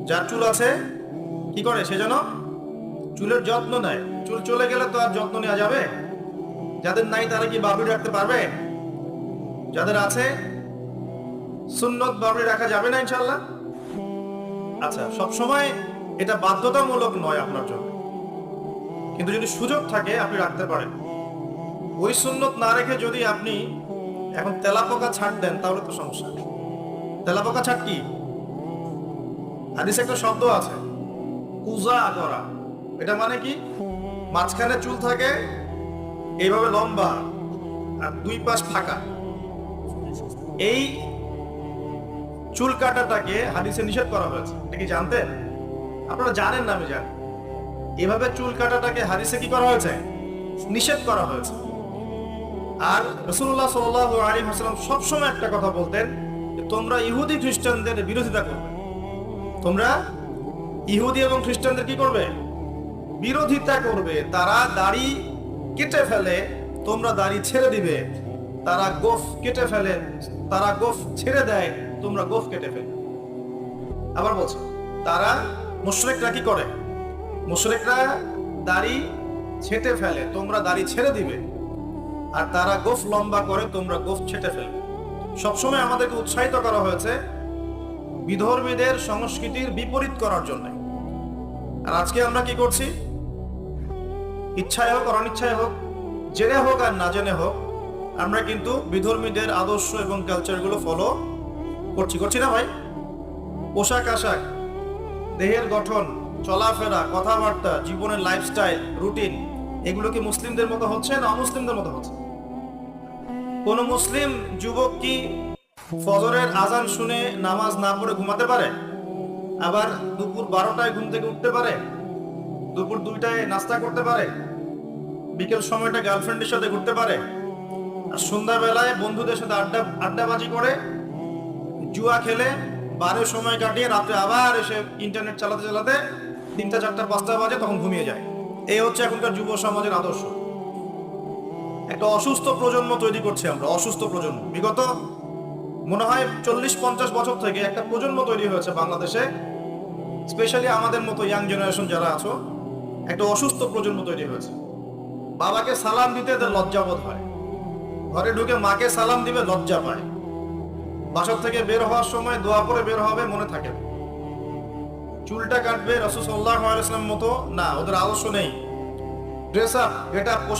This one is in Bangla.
যার চুল আছে কি করে, সে যেন চুলের যত্ন নেয়। চুল চলে গেলে তো আর যত্ন নেওয়া যাবে? যাদের নাই তারা কি বাবরি রাখতে পারবে? যাদের আছে সুন্নত বাবরি রাখা যাবে না ইনশাল্লাহ? আচ্ছা, সব সময় এটা বাধ্যতামূলক নয় আপনার জন্য, কিন্তু যদি সুযোগ থাকে আপনি রাখতে পারেন। ওই সুন্নত না রেখে যদি আপনি এখন তেলাপোকা ছাড় দেন তাহলে তো সমস্যা। তেলাপোকা ছাড় কি? হাদিসে একটা শব্দ আছে, কুজা করা। এটা মানে কি? মাঝখানে চুল থাকে এইভাবে লম্বা আর দুই পাশ ফাঁকা। এই চুল কাটাটাকে হাদিসে নিষেধ করা হয়েছে, এটা কি জানতেন? আপনারা জানেন না, আমি জানি। এভাবে চুল কাটাটাকে হাদিসে কি করা হয়েছে? নিষেধ করা হয়েছে। আর রাসূলুল্লাহ সাল্লাল্লাহু আলাইহি ওয়াসাল্লাম সবসময় একটা কথা বলতেন, যে তোমরা ইহুদি খ্রিস্টানদের বিরোধিতা করবে। তোমরা ইহুদি এবং খ্রিস্টানদের কি করবে? বিরোধিতা করবে। তারা দাড়ি কেটে ফেলে, তোমরা দাড়ি ছেড়ে দিবে। তারা গোফ কেটে ফেলে, তারা গোফ ছেড়ে দেয়, তোমরা গোফ কেটে ফেলে। আবার বলছো, তারা মুশরিকরা কি করে? মুশরিকরা দাড়ি ছেটে ফেলে, তোমরা দাড়ি ছেড়ে দিবে। আর তারা গোফ লম্বা করে, তোমরা গোফ ছেটে ফেলবে। সবসময় আমাদেরকে উৎসাহিত করা হয়েছে বিধর্মীদের সংস্কৃতির বিপরীত করার জন্য। আর আজকে আমরা কি করছি? ইচ্ছায় হোক আর অনিচ্ছায় হোক, জেনে হোক আর না জেনে হোক, আমরা কিন্তু বিধর্মীদের আদর্শ এবং কালচারগুলো ফলো করছি না ভাই? পোশাক আশাক, দেহের গঠন, চলাফেরা, কথাবার্তা, জীবনের লাইফস্টাইল, রুটিন, এগুলো কি মুসলিমদের মতো হচ্ছে না অমুসলিমদের মতো হচ্ছে? কোন মুসলিম যুবক কি ফজরের আজান শুনে নামাজ না পড়ে ঘুমাতে পারে? আবার দুপুর 12টায় ঘুম থেকে উঠতে পারে? দুপুর 2টায় নাস্তা করতে পারে? বিকেল সময়টা গার্লফ্রেন্ডের সাথে ঘুরতে পারে? আর সন্ধ্যাবেলায় বন্ধুদের সাথে আড্ডাবাজি করে, জুয়া খেলে, বারের সময় কাটিয়ে রাত্রে আবার এসে ইন্টারনেট চালাতে চালাতে 3টা 4টা 5টা বাজে, তখন ঘুমিয়ে যায়। এই হচ্ছে এখনকার যুব সমাজের আদর্শ। একটা অসুস্থ প্রজন্ম তৈরি করছি আমরা, অসুস্থ প্রজন্ম। বিগত মনে হয় 40-50 বছর থেকে একটা প্রজন্ম তৈরি হয়েছে বাংলাদেশে, স্পেশালি আমাদের মতো ইয়াং জেনারেশন যারা আছো, একটা অসুস্থ প্রজন্ম তৈরি হয়েছে। বাবাকে সালাম দিতে এদের লজ্জাবোধ হয়, ঘরে ঢুকে মাকে সালাম দিবে লজ্জা পায়, বাসা থেকে বের হওয়ার সময় দোয়া করে বের হবে, মনে থাকে। চুলটা কাটবে রাসূল সাল্লাল্লাহু আলাইহি ওয়াসাল্লাম মতো না, ওদের আদর্শ নেই। Dress up, get up,